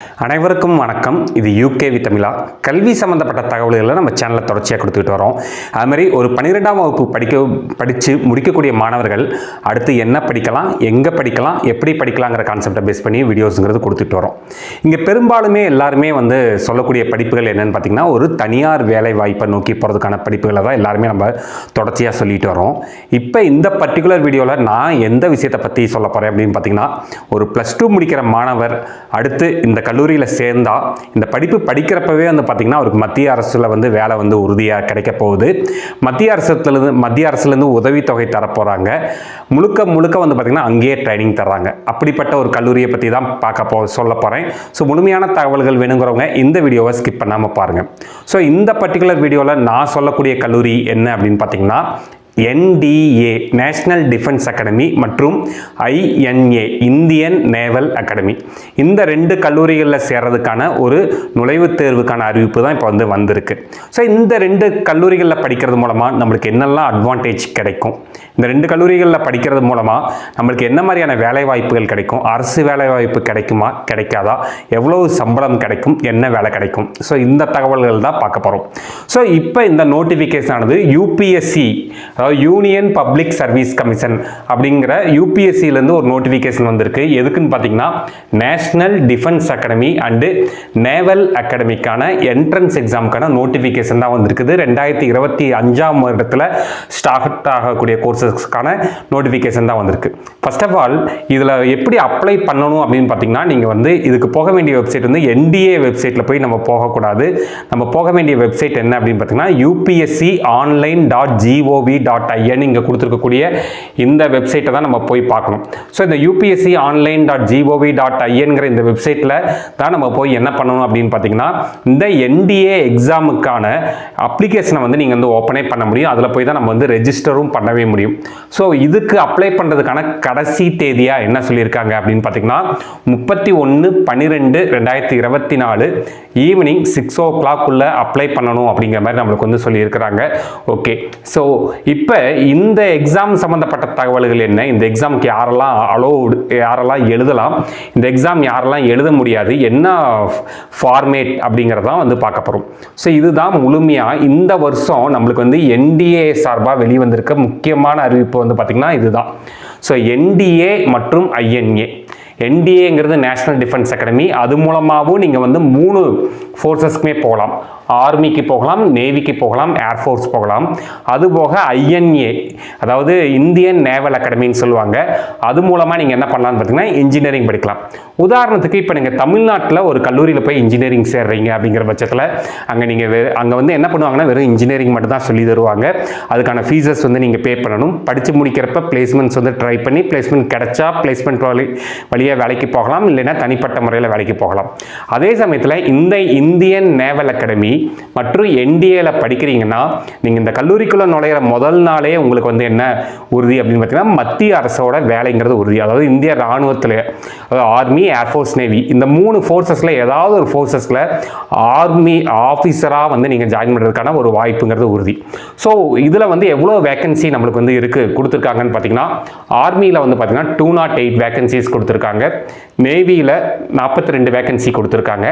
அனைவருக்கும் வணக்கம். இது யூகேவி தமிழா. கல்வி சம்மந்தப்பட்ட தகவல்களை நம்ம சேனலில் தொடர்ச்சியாக கொடுத்துக்கிட்டு வரோம். அதுமாதிரி ஒரு 12ஆம் வகுப்பு படித்து முடிக்கக்கூடிய மாணவர்கள் அடுத்து என்ன படிக்கலாம், எங்கே படிக்கலாம், எப்படி படிக்கலாங்கிற கான்செப்டை பேஸ் பண்ணி வீடியோஸுங்கிறது கொடுத்துட்டு வரோம். இங்கே பெரும்பாலுமே எல்லாருமே சொல்லக்கூடிய படிப்புகள் என்னென்னு பார்த்திங்கன்னா, ஒரு தனியார் வேலை வாய்ப்பை நோக்கி போகிறதுக்கான படிப்புகளை தான் எல்லாருமே நம்ம தொடர்ச்சியாக சொல்லிட்டு வரோம். இப்போ இந்த பர்டிகுலர் வீடியோவில் நான் எந்த விஷயத்தை பற்றி சொல்ல போகிறேன் அப்படின்னு பார்த்திங்கன்னா, ஒரு +2 முடிக்கிற மாணவர் அடுத்து இந்த கல்லூரியில் சேர்ந்தா இந்த படிப்பு படிக்கிறப்பவே பார்த்திங்கன்னா அவருக்கு மத்திய அரசில் வேலை உறுதியாக கிடைக்க போகுது. மத்திய அரசுலேருந்து உதவித்தொகை தரப்போகிறாங்க. முழுக்க பார்த்திங்கன்னா அங்கேயே ட்ரைனிங் தர்றாங்க. அப்படிப்பட்ட ஒரு கல்லூரியை பற்றி தான் சொல்ல போகிறேன். ஸோ முழுமையான தகவல்கள் வேணுங்கிறவங்க இந்த வீடியோவை ஸ்கிப் பண்ணாமல் பாருங்கள். ஸோ இந்த பர்டிகுலர் வீடியோவில் நான் சொல்லக்கூடிய கல்லூரி என்ன அப்படின்னு பார்த்திங்கன்னா, NDA நேஷனல் டிஃபென்ஸ் அகாடமி மற்றும் INA இந்தியன் நேவல் அகாடமி. இந்த 2 கல்லூரிகளில் சேர்றதுக்கான ஒரு நுழைவுத் தேர்வுக்கான அறிவிப்பு தான் இப்போ வந்திருக்கு. ஸோ இந்த 2 கல்லூரிகளில் படிக்கிறது மூலமாக நம்மளுக்கு என்னெல்லாம் அட்வான்டேஜ் கிடைக்கும், இந்த 2 கல்லூரிகளில் படிக்கிறது மூலமாக நம்மளுக்கு என்ன மாதிரியான வேலை வாய்ப்புகள் கிடைக்கும், அரசு வேலை வாய்ப்பு கிடைக்குமா கிடைக்காதா, எவ்வளவு சம்பளம் கிடைக்கும், என்ன வேலை கிடைக்கும், ஸோ இந்த தகவல்கள் தான் பார்க்க போகிறோம். ஸோ இப்போ இந்த நோட்டிஃபிகேஷன் ஆனது UPSC union public service commission அப்படிங்கிற UPSCலேருந்து ஒரு நோட்டிஃபிகேஷன் வந்திருக்கு. எதுக்குன்னு பார்த்தீங்கன்னா, national defence academy and naval அகாடமிக்கான என்ட்ரன்ஸ் எக்ஸாமுக்கான நோட்டிஃபிகேஷன் தான் வந்திருக்குது. 2025ஆம் வருடத்தில் ஸ்டார்ட் ஆகக்கூடிய கோர்சஸ்க்கான நோட்டிஃபிகேஷன் தான் வந்திருக்கு. ஃபர்ஸ்ட் ஆஃப் ஆல் இதில் எப்படி அப்ளை பண்ணணும் அப்படின்னு பார்த்தீங்கன்னா, நீங்கள் இதுக்கு போக வேண்டிய வெப்சைட் NDA வெப்சைட்டில் போய் நம்ம போகக்கூடாது. நம்ம போக வேண்டிய வெப்சைட் என்ன அப்படின்னு பார்த்தீங்கன்னா, upsconline.gov.in இங்கே கொடுத்துருக்கக்கூடிய இந்த வெப்சைட்டை தான் நம்ம போய் பார்க்கணும். ஸோ இந்த upsconline.gov.inங்கிற இந்த வெப்சைட்டில் தான் நம்ம போய் என்ன பண்ணணும் அப்படின்னு பார்த்தீங்கன்னா, இந்த NDA எக்ஸாமுக்கான அப்ளிகேஷனை நீங்கள் ஓப்பனே பண்ண முடியும். அதில் போய் தான் நம்ம ரெஜிஸ்டரும் பண்ணவே முடியும். ஸோ இதுக்கு அப்ளை பண்ணுறதுக்கான கடைசி தேதியாக என்ன சொல்லியிருக்காங்க அப்படின்னு பார்த்தீங்கன்னா, 31/12/2024 ஈவினிங் 6 o'clock அப்ளை பண்ணணும் அப்படிங்கிற மாதிரி நம்மளுக்கு சொல்லியிருக்கிறாங்க. ஓகே, ஸோ இப்போ இந்த எக்ஸாம் சம்மந்தப்பட்ட தகவல்கள் என்ன, இந்த எக்ஸாமுக்கு யாரெல்லாம் எழுதலாம், இந்த எக்ஸாம் யாரெல்லாம் எழுத முடியாது, என்ன ஃபார்மேட் அப்படிங்கிறதான் பார்க்க போகிறோம். ஸோ இதுதான் முழுமையாக இந்த வருஷம் நம்மளுக்கு NDA சார்பாக வெளிவந்திருக்க முக்கியமான அறிவிப்பு பார்த்திங்கன்னா இதுதான். ஸோ NDA மற்றும் INA. NDAங்கிறது நேஷனல் டிஃபென்ஸ் அகாடமி. அது மூலமாகவும் நீங்கள் 3 ஃபோர்ஸஸ்க்குமே போகலாம். ஆர்மிக்கு போகலாம், நேவிக்கு போகலாம், ஏர்ஃபோர்ஸ் போகலாம். அதுபோக INA அதாவது இந்தியன் நேவல் அகாடமின்னு சொல்லுவாங்க. அது மூலமாக நீங்கள் என்ன பண்ணலான்னு பார்த்தீங்கன்னா, இன்ஜினியரிங் படிக்கலாம். உதாரணத்துக்கு இப்போ நீங்கள் தமிழ்நாட்டில் ஒரு கல்லூரியில் போய் இன்ஜினியரிங் சேர்றீங்க அப்படிங்கிற பட்சத்தில் அங்கே என்ன பண்ணுவாங்கன்னா, வெறும் இன்ஜினியரிங் மட்டும் தான் சொல்லி தருவாங்க. அதுக்கான ஃபீஸஸ் நீங்கள் பே பண்ணணும். படித்து முடிக்கிறப்ப பிளேஸ்மெண்ட்ஸ் ட்ரை பண்ணி பிளேஸ்மெண்ட் கிடைச்சா பிளேஸ்மெண்ட் வழியாக வேலைக்கு போகலாம், இல்லைன்னா தனிப்பட்ட முறையில் வேலைக்கு போகலாம். அதே சமயத்தில் இந்த இந்தியன் நேவல் அகாடமி மற்றும் NDAல படிக்கிறீங்கன்னா, நீங்கள் இந்த கல்லூரிக்குள்ள நுழையிற முதல் நாளே உங்களுக்கு என்ன உறுதி அப்படின்னு பார்த்தீங்கன்னா, மத்திய அரசோட வேலைங்கிறது உறுதி. அதாவது இந்திய ராணுவத்தில், அதாவது ஆர்மி, ஏர்ஃபோர்ஸ், நேவி இந்த 3 ஃபோர்ஸஸில் ஏதாவது ஒரு ஃபோர்ஸஸில் ஆர்மி ஆஃபீஸராக நீங்கள் ஜாயின் பண்ணுறதுக்கான ஒரு வாய்ப்புங்கிறது உறுதி. ஸோ இதில் எவ்வளோ வேகன்சி நம்மளுக்கு கொடுத்துருக்காங்கன்னு பார்த்தீங்கன்னா, ஆர்மியில் பார்த்தீங்கன்னா 208 வேகன்சிஸ் கொடுத்துருக்காங்க. நேவியில் 42 வேகன்சி கொடுத்துருக்காங்க.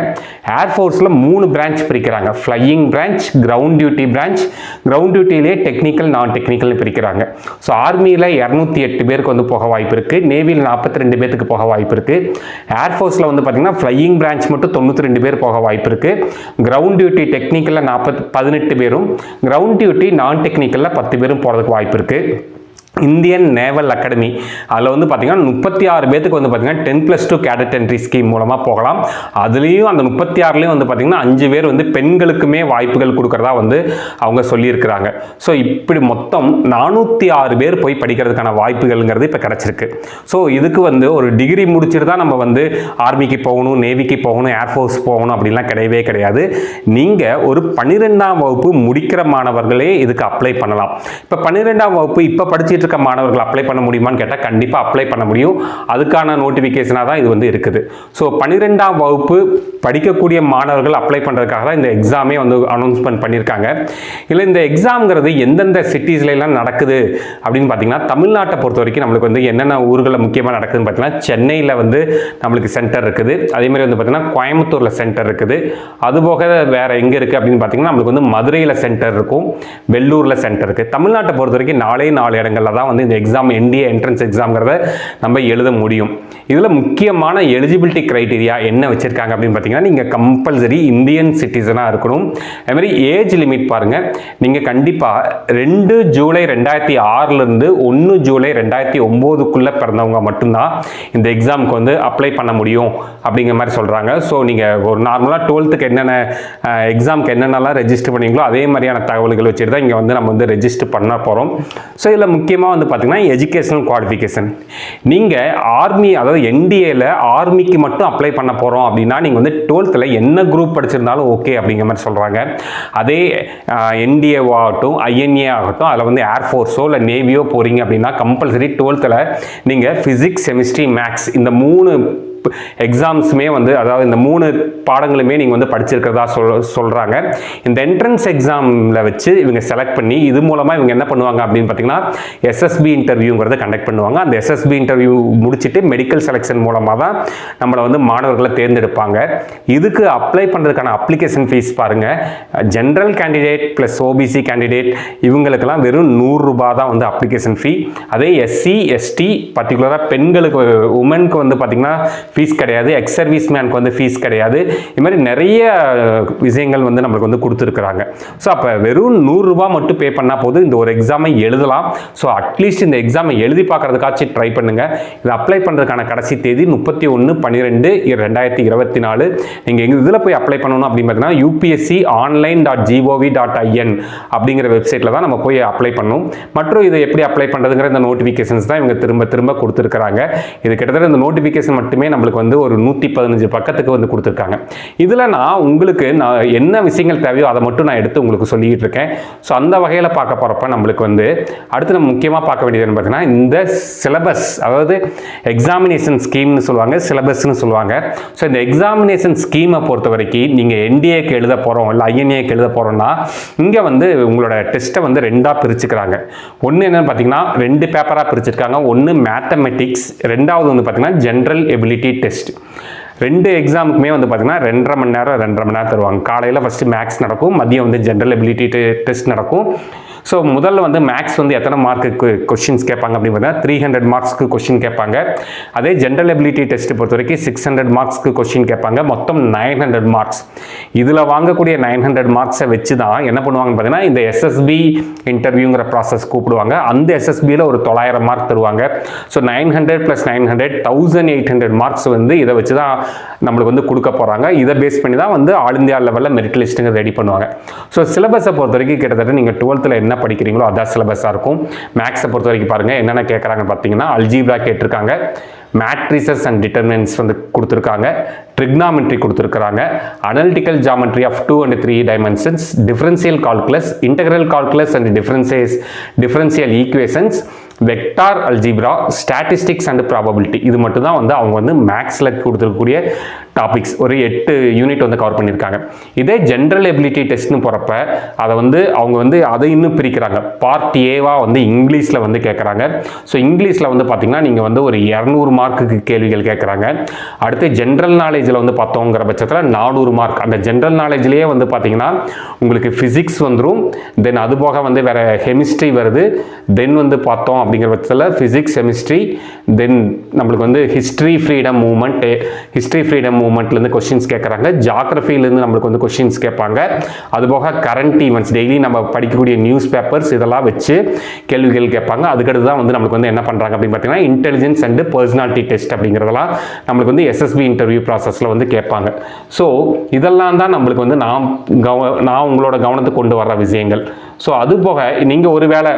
ஏர்ஃபோர்ஸில் 3 பிரான்ச் பிரிக்கிறாங்க. Flying branch, ground duty branch, ground டியூட்டிலே டெக்னிக்கல், நான் டெக்னிக்கல்னு பிரிக்கிறாங்க. ஸோ ஆர்மியில் 208 பேருக்கு போக வாய்ப்பு இருக்குது. நேவியில் 42 பேருக்கு போக வாய்ப்பு இருக்குது. ஏர்ஃபோர்ஸில் பார்த்தீங்கன்னா ஃப்ளையிங் பிரான்ச் மட்டும் 92 பேர் போக வாய்ப்பு இருக்குது. கிரவுண்ட் டியூட்டி டெக்னிக்கலில் 18 பேரும், கிரவுண்ட் டியூட்டி நான் டெக்னிக்கலில் 10 பேரும் போகிறதுக்கு வாய்ப்பு இருக்குது. இந்தியன் நேவல் அகாடமி அதில் பார்த்தீங்கன்னா 36 பேருக்கு பார்த்தீங்கன்னா 10+2 கேடட் என்ட்ரி ஸ்கீம் மூலமாக போகலாம். அதுலேயும் அந்த 36லேயும் பார்த்தீங்கன்னா 5 பேர் பெண்களுக்குமே வாய்ப்புகள் கொடுக்குறதா அவங்க சொல்லியிருக்கிறாங்க. ஸோ இப்படி மொத்தம் 406 பேர் போய் படிக்கிறதுக்கான வாய்ப்புகள்ங்கிறது இப்போ கிடச்சிருக்கு. ஸோ இதுக்கு ஒரு டிகிரி முடிச்சுட்டு தான் நம்ம ஆர்மிக்கு போகணும், நேவிக்கு போகணும், ஏர்ஃபோர்ஸ் போகணும் அப்படின்லாம் கிடையவே கிடையாது. நீங்கள் ஒரு 12ஆம் வகுப்பு முடிக்கிற மாணவர்களே இதுக்கு அப்ளை பண்ணலாம். இப்போ 12ஆம் வகுப்பு இப்போ படிச்சுட்டு இருக்க மாணவர்கள் அப்ளை பண்ண முடியுமான்னு கேட்டால் கண்டிப்பாக அப்ளை பண்ண முடியும். அதுக்கான நோட்டிஃபிகேஷனாக தான் இது வந்து இருக்குது. ஸோ 12ஆம் வகுப்பு படிக்கக்கூடிய மாணவர்கள் அப்ளை பண்ணுறதுக்காக தான் இந்த எக்ஸாமே வந்து அனௌன்ஸ்மெண்ட் பண்ணியிருக்காங்க. இல்லை இந்த எக்ஸாம்ங்கிறது எந்தெந்த சிட்டிஸ்லாம் நடக்குது அப்படின்னு பார்த்தீங்கன்னா, தமிழ்நாட்டை பொறுத்த வரைக்கும் நம்மளுக்கு வந்து என்னென்ன ஊர்களில் முக்கியமாக நடக்குதுன்னு பார்த்தீங்கன்னா, சென்னையில் வந்து நம்மளுக்கு சென்டர் இருக்குது. அதேமாதிரி வந்து பார்த்தீங்கன்னா கோயம்புத்தூரில் சென்டர் இருக்குது. அதுபோக வேறு எங்கே இருக்குது அப்படின்னு பார்த்தீங்கன்னா நம்மளுக்கு வந்து மதுரையில் சென்டர் இருக்கும், வெள்ளூரில் சென்டர் இருக்குது. தமிழ்நாட்டை பொறுத்த வரைக்கும் 4 இடங்களில் தான் வந்து இந்த எக்ஸாம் NDA என்ட்ரன்ஸ் எக்ஸாம்ங்கிறத நம்ம எழுத முடியும். இதில் முக்கியமான எலிஜிபிலிட்டி க்ரைட்டீரியா என்ன வச்சுருக்காங்க அப்படின்னு பார்த்தீங்கன்னா, நீங்கள் கம்பல்சரி இந்தியன் சிட்டிசனாக இருக்கணும். அதுமாதிரி ஏஜ் லிமிட் பாருங்கள், நீங்கள் கண்டிப்பாக 2 ஜூலை 2006 1 ஜூலை 2009 பிறந்தவங்க மட்டும்தான் இந்த எக்ஸாமுக்கு வந்து அப்ளை பண்ண முடியும் அப்படிங்கிற மாதிரி சொல்கிறாங்க. ஸோ நீங்கள் ஒரு நார்மலாக 12th என்னென்ன எக்ஸாமுக்கு என்னென்னலாம் ரெஜிஸ்டர் பண்ணீங்களோ அதே மாதிரியான தகவல்கள் வச்சுட்டு தான் இங்கே வந்து நம்ம வந்து ரெஜிஸ்டர் பண்ண போகிறோம். ஸோ இதில் முக்கியமாக வந்து பார்த்திங்கன்னா எஜுகேஷனல் குவாலிஃபிகேஷன். நீங்கள் ஆர்மி, அதாவது NDAல ஆர்மிக்கு மட்டும் அப்ளை பண்ண போகிறோம் அப்படின்னா நீங்கள் வந்து 12th என்ன குரூப் படிச்சிருந்தாலும் ஓகே அப்படிங்கிற மாதிரி சொல்கிறாங்க. அதே NDA ஆகட்டும், INA ஆகட்டும், அதில் வந்து ஏர்ஃபோர்ஸோ இல்லை நேவியோ போகிறீங்க அப்படின்னா கம்பல்சரி 12th நீங்கள் ஃபிசிக்ஸ், கெமிஸ்ட்ரி, மேக்ஸ் இந்த 3 எக்ஸாம்ஸுமே வந்து, அதாவது இந்த 3 பாடங்களுமே நீங்கள் வந்து படிச்சிருக்கிறதா சொல்கிறாங்க. இந்த என்ட்ரன்ஸ் எக்ஸாமில் வச்சு இவங்க செலக்ட் பண்ணி இது மூலமாக இவங்க என்ன பண்ணுவாங்க அப்படின்னு பார்த்தீங்கன்னா SSB இன்டர்வியூங்கிறத கண்டக்ட் பண்ணுவாங்க. அந்த SSB இன்டர்வியூ முடிச்சுட்டு மெடிக்கல் செலெக்ஷன் மூலமாக தான் நம்மளை வந்து மாணவர்களை தேர்ந்தெடுப்பாங்க. இதுக்கு அப்ளை பண்ணுறதுக்கான அப்ளிகேஷன் ஃபீஸ் பாருங்கள், general candidate plus OBC candidate இவங்களுக்கெல்லாம் வெறும் 100 ரூபாய் தான் வந்து அப்ளிகேஷன் ஃபீ. அதே SC ST பர்டிகுலராக பெண்களுக்கு, உமனுக்கு வந்து பார்த்திங்கன்னா ஃபீஸ் கிடையாது, எக்ஸ் சர்வீஸ் மேனுக்கு வந்து ஃபீஸ் கிடையாது. இது மாதிரி நிறைய விஷயங்கள் வந்து நம்மளுக்கு வந்து கொடுத்துருக்குறாங்க. ஸோ அப்போ வெறும் 100 ரூபாய் மட்டும் பே பண்ணால் போதும், இந்த ஒரு எக்ஸாமை எழுதலாம். ஸோ அட்லீஸ்ட் இந்த எக்ஸாமை எழுதி பார்க்குறதுக்காச்சும் ட்ரை பண்ணுங்கள். இது அப்ளை பண்ணுறதுக்கான கடைசி தேதி 31/12/2024. நீங்கள் எங்கள் இதில் போய் அப்ளை பண்ணணும் அப்படின்னு பார்த்தீங்கன்னா upsconline.gov.in அப்படிங்கிற வெப்சைட்டில் தான் நம்ம போய் அப்ளை பண்ணணும். மற்றும் இதை எப்படி அப்ளை பண்ணுறதுங்கிற இந்த நோட்டிஃபிகேஷன்ஸ் தான் இவங்க திரும்ப கொடுத்துருக்குறாங்க. இது கிட்டத்தட்ட இந்த நோட்டிஃபிகேஷன் மட்டுமே நம்மளுக்கு வந்து ஒரு 115 பக்கத்துக்கு வந்து கொடுத்துருக்காங்க. இதில் நான் உங்களுக்கு என்ன விஷயங்கள் தேவையோ அதை மட்டும் நான் எடுத்து உங்களுக்கு சொல்லிக்கிட்டு இருக்கேன். ஸோ அந்த வகையில் பார்க்க போகிறப்ப நம்மளுக்கு வந்து அடுத்து நம்ம முக்கியமாக பார்க்க வேண்டியது என்ன பார்த்தீங்கன்னா, இந்த சிலபஸ், அதாவது எக்ஸாமினேஷன் ஸ்கீம்னு சொல்லுவாங்க, சிலபஸ்ன்னு சொல்லுவாங்க. ஸோ இந்த எக்ஸாமினேஷன் ஸ்கீமை பொறுத்த வரைக்கும் நீங்கள் NDAக்கு எழுத போகிறோம் இல்லை INAக்கு எழுத போகிறோம்னா இங்கே வந்து உங்களோட டெஸ்ட்டை வந்து 2ஆக பிரிச்சுக்கிறாங்க. ஒன்று என்னென்னு பார்த்தீங்கன்னா 2 பேப்பராக பிரிச்சிருக்காங்க. ஒன்று மேத்தமெட்டிக்ஸ், ரெண்டாவது வந்து பார்த்தீங்கன்னா ஜென்ரல் எபிலிட்டி டெஸ்ட். 2 எக்ஸாமுக்குமே வந்து பார்த்தீங்கன்னா 2.5 மணி நேரம் தருவாங்க. காலையில் ஃபஸ்ட்டு மேக்ஸ் நடக்கும், மதியம் வந்து ஜென்ரல் எபிலிட்டி டெஸ்ட் நடக்கும். ஸோ முதல்ல வந்து மேக்ஸ் வந்து எத்தனை மார்க்குக்கு கொஷின்ஸ் கேட்பாங்க அப்படின்னு பார்த்தீங்கன்னா 300 மார்க்ஸ்க்கு கொஷின் கேட்பாங்க. அதே ஜென்ரல் எபிலிட்டி டெஸ்ட் பொறுத்த வரைக்கும் 600 மார்க்ஸ்க்கு கொஷின் கேட்பாங்க. மொத்தம் 900 மார்க்ஸ். இதில் வாங்கக்கூடிய 900 மார்க்ஸை வச்சு தான் என்ன பண்ணுவாங்கன்னு பார்த்தீங்கன்னா இந்த SSB இன்டர்வியூங்கிற ப்ராசஸ் கூப்பிடுவாங்க. அந்த SSBயில் ஒரு 900 மார்க் தருவாங்க. ஸோ 900 + 900 1800 மார்க்ஸ் வந்து இதை வச்சு தான் நம்மளுக்கு வந்து கொடுக்க போகிறாங்க. இதை பேஸ் பண்ணி தான் வந்து ஆல் இந்தியா லெவலில் மெரிட் லிஸ்ட்டுங்க ரெடி பண்ணுவாங்க. ஸோ சிலபஸை பொறுத்த வரைக்கும் கிட்டத்தட்ட நீங்கள் 12th என்ன படிக்கிறீங்களோ அதான் சிலபஸாக இருக்கும். மேக்ஸை பொறுத்த வரைக்கும் பாருங்கள் என்னென்ன கேட்குறாங்க பார்த்தீங்கன்னா, அல்ஜீப்ரா கேட்டிருக்காங்க, மேட்ரிசஸ் அண்ட் டிட்டர்மினன்ட்ஸ் வந்து கொடுத்துருக்காங்க, ட்ரிக்னாமெட்ரி கொடுத்துருக்காங்க, analytical geometry of 2 and 3 dimensions, differential calculus, integral calculus and differential equations, vector algebra, statistics and probability. இது மட்டும் தான் வந்து அவங்க வந்து மேக்ஸில் கொடுத்துருக்கக்கூடிய டாபிக்ஸ். ஒரு 8 யூனிட் வந்து கவர் பண்ணியிருக்காங்க. இதே ஜென்ரல் எபிலிட்டி டெஸ்ட்னு போகிறப்ப அதை வந்து அவங்க வந்து அதை இன்னும் பிரிக்கிறாங்க. பார்ட் ஏவாக வந்து இங்கிலீஷில் வந்து கேட்குறாங்க. ஸோ இங்கிலீஷில் வந்து பார்த்திங்கன்னா நீங்கள் வந்து ஒரு 200 மார்க்குக்கு கேள்விகள் கேட்குறாங்க. அடுத்து ஜென்ரல் நாலேஜில் வந்து பார்த்தோங்கிற பட்சத்தில் 400 மார்க். அந்த ஜென்ரல் நாலேஜ்லேயே வந்து பார்த்திங்கன்னா உங்களுக்கு ஃபிசிக்ஸ் வந்துடும், தென் அது போக வந்து வேறு கெமிஸ்ட்ரி வருது, தென் வந்து பார்த்தோம் அப்படிங்கிற பட்சத்தில் ஃபிசிக்ஸ், கெமிஸ்ட்ரி, தென் நம்மளுக்கு வந்து ஹிஸ்ட்ரி ஃப்ரீடம் மூவ்மெண்ட்லேருந்து கொஸ்டின்ஸ் கேட்குறாங்க. ஜாகிரஃபிலேருந்து நம்மளுக்கு வந்து கொஸ்டின்ஸ் கேட்பாங்க. அதுபோக கரண்ட் ஈவெண்ட்ஸ், டெய்லி நம்ம படிக்கக்கூடிய நியூஸ் பேப்பர்ஸ் இதெல்லாம் வச்சு கேள்விகள் கேட்பாங்க. அதுக்கடுத்து தான் வந்து நம்மளுக்கு வந்து என்ன பண்ணுறாங்க அப்படின்னு பார்த்தீங்கன்னா இன்டெலிஜென்ஸ் அண்ட் பர்சனாலிட்டி டெஸ்ட் அப்படிங்கிறதெல்லாம் நம்மளுக்கு வந்து SSB இன்டர்வியூ ப்ராசஸில் வந்து கேட்பாங்க. ஸோ இதெல்லாம் தான் நம்மளுக்கு வந்து நான் உங்களோட கவனத்துக்கு கொண்டு வர்ற விஷயங்கள். ஸோ அது போக நீங்கள் ஒரு வேளை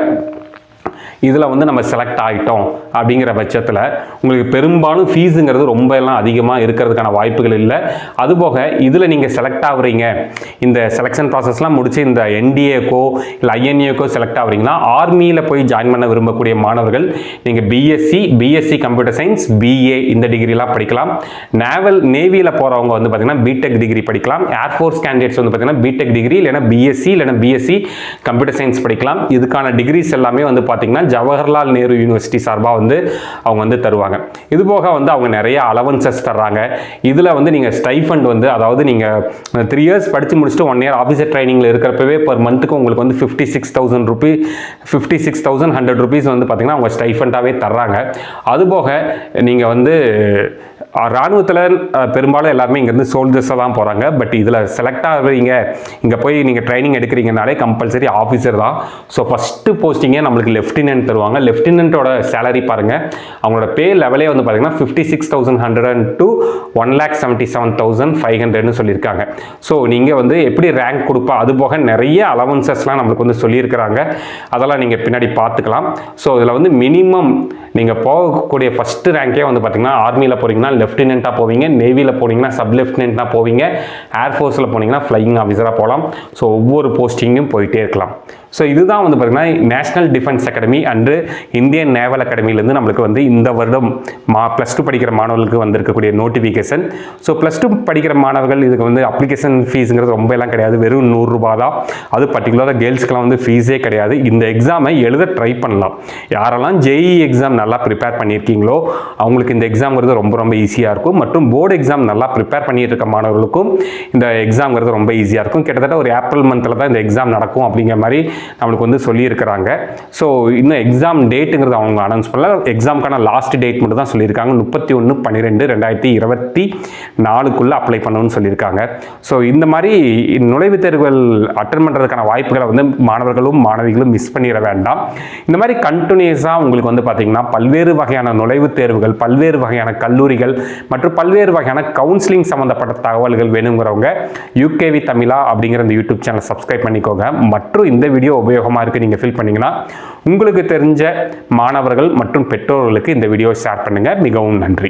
இதில் வந்து நம்ம செலக்ட் ஆகிட்டோம் அப்படிங்கிற பட்சத்தில் உங்களுக்கு பெரும்பாலும் ஃபீஸுங்கிறது ரொம்ப எல்லாம் அதிகமாக இருக்கிறதுக்கான வாய்ப்புகள் இல்லை. அதுபோக இதில் நீங்கள் செலக்ட் ஆகுறீங்க, இந்த செலெக்ஷன் ப்ராசஸ்லாம் முடிச்சு இந்த NDAக்கோ இல்லை INAக்கோ செலக்ட் ஆகுறீங்கன்னா ஆர்மியில் போய் ஜாயின் பண்ண விரும்பக்கூடிய மாணவர்கள் நீங்கள் பிஎஸ்சி கம்ப்யூட்டர் சயின்ஸ், BA இந்த டிகிரிலாம் படிக்கலாம். நேவியில் போகிறவங்க வந்து பார்த்தீங்கன்னா பிடெக் டிகிரி படிக்கலாம். ஏர்ஃபோர்ஸ் கேண்டிடேட்ஸ் வந்து பார்த்தீங்கன்னா பிடெக் டிகிரி இல்லைனா பிஎஸ்சி இல்லைனா பிஎஸ்சி கம்ப்யூட்டர் சயின்ஸ் படிக்கலாம். இதுக்கான டிகிரிஸ் எல்லாமே வந்து பார்த்தீங்கன்னா ஜவஹர்லால் நேரு யூனிவர்சிட்டி சார்பாக வந்து அவங்க வந்து தருவாங்க. இது போக வந்து அவங்க நிறைய அலவன்சஸ் தர்றாங்க. இதில் வந்து நீங்கள் ஸ்டைஃபண்ட் வந்து, அதாவது நீங்கள் 3 years படித்து முடிச்சுட்டு 1 year ஆஃபீஸர் ட்ரைனிங்கில் இருக்கிறப்பவே பர் மந்த்துக்கு உங்களுக்கு வந்து 56,100 rupees வந்து பார்த்தீங்கன்னா அவங்க ஸ்டைஃபண்டாகவே தர்றாங்க. அதுபோக நீங்கள் வந்து இராணுவத்தில் பெரும்பாலும் எல்லாருமே இங்கேருந்து சோல்ஜர்ஸாக தான் போகிறாங்க. பட் இதில் செலக்ட் ஆகிறீங்க, இங்கே போய் நீங்கள் ட்ரைனிங் எடுக்கிறீங்கனாலே கம்பல்சரி ஆஃபீஸர் தான். ஸோ ஃபஸ்ட்டு போஸ்டிங்கே நம்மளுக்கு லெஃப்டினன்ட் தருவாங்க. லெஃப்டினன்ட்டோட சேலரி பாருங்கள், அவங்களோட பே லெவலே வந்து பார்த்தீங்கன்னா 56,100 to 1,77,500 சொல்லியிருக்காங்க. ஸோ நீங்கள் வந்து எப்படி ரேங்க் கொடுப்பா, அது போக நிறைய அலவன்சஸ்லாம் நம்மளுக்கு வந்து சொல்லியிருக்கிறாங்க. அதெல்லாம் நீங்கள் பின்னாடி பார்த்துக்கலாம். ஸோ இதில் வந்து மினிமம் நீங்கள் போகக்கூடிய ஃபஸ்ட்டு ரேங்கே வந்து பார்த்தீங்கன்னா ஆர்மியில் போகிறீங்கன்னா லெஃப்டினெண்ட்டாக போவீங்க, நேவியில் போனீங்கன்னா சப் லெஃப்டினெண்ட்டாக போவீங்க, ஏர்ஃபோர்ஸில் போனீங்கன்னா ஃப்ளையிங் ஆஃபீஸராக போகலாம். ஸோ ஒவ்வொரு போஸ்டிங்கும் போயிட்டே இருக்கலாம். ஸோ இதுதான் வந்து பார்த்தீங்கன்னா national defence academy and Indian naval அகாடமிலேருந்து நம்மளுக்கு வந்து இந்த வருடம் +2 படிக்கிற மாணவர்களுக்கு வந்திருக்கக்கூடிய நோட்டிஃபிகேஷன். ஸோ +2 படிக்கிற மாணவர்கள் இதுக்கு வந்து அப்ளிகேஷன் ஃபீஸுங்கிறது ரொம்ப எல்லாம் கிடையாது, வெறும் 100 ரூபா தான். அது பர்டிகுலராக கேர்ள்ஸ்க்கெலாம் வந்து ஃபீஸே கிடையாது. இந்த எக்ஸாமை எழுத ட்ரை பண்ணலாம். யாரெல்லாம் JEE எக்ஸாம் நல்லா ப்ரிப்பேர் பண்ணியிருக்கீங்களோ அவங்களுக்கு இந்த எக்ஸாம்ங்கிறது ரொம்ப ரொம்ப ஈஸியாக இருக்கும். மற்றும் போர்டு எக்ஸாம் நல்லா ப்ரிப்பேர் பண்ணிட்டு இருக்க மாணவர்களுக்கும் இந்த எக்ஸாம்ங்கிறது ரொம்ப ஈஸியாக இருக்கும். கிட்டத்தட்ட ஒரு ஏப்ரல் மந்தில் தான் இந்த எக்ஸாம் நடக்கும் அப்படிங்கிற மாதிரி நம்மளுக்கு வந்து சொல்லியிருக்கிறாங்க. ஸோ இன்னும் எக்ஸாம் டேட்டுங்கிறது அவங்க அனௌன்ஸ் பண்ணல. எக்ஸாமுக்கான லாஸ்ட் டேட் மட்டும் தான் சொல்லியிருக்காங்க. 31/12/2024 அப்ளை பண்ணணும்னு சொல்லியிருக்காங்க. ஸோ இந்த மாதிரி நுழைவுத் தேர்வுகள் அட்டன் பண்ணுறதுக்கான வாய்ப்புகளை வந்து மாணவர்களும் மாணவிகளும் மிஸ் பண்ணிட வேண்டாம். இந்த மாதிரி கண்டினியூஸாக உங்களுக்கு வந்து பார்த்தீங்கன்னா பல்வேறு வகையான நுழைவுத் தேர்வுகள், பல்வேறு வகையான கல்லூரிகள் மற்றும் பல்வேறு வகையான கவுன்சிலிங் சம்மந்தப்பட்ட தகவல்கள் வேணுங்கிறவங்க UKV தமிழா அப்படிங்கிற இந்த யூடியூப் சேனல் சப்ஸ்கிரைப் பண்ணிக்கோங்க. மற்றும் இந்த வீடியோ உபயோகமாக இருக்குது நீங்கள் ஃபீல் பண்ணிங்கன்னா உங்களுக்கு தெரிஞ்ச மாணவர்கள் மற்றும் பெற்றோர்களுக்கு இந்த வீடியோ ஷேர் பண்ணுங்கள். மிகவும் நன்றி.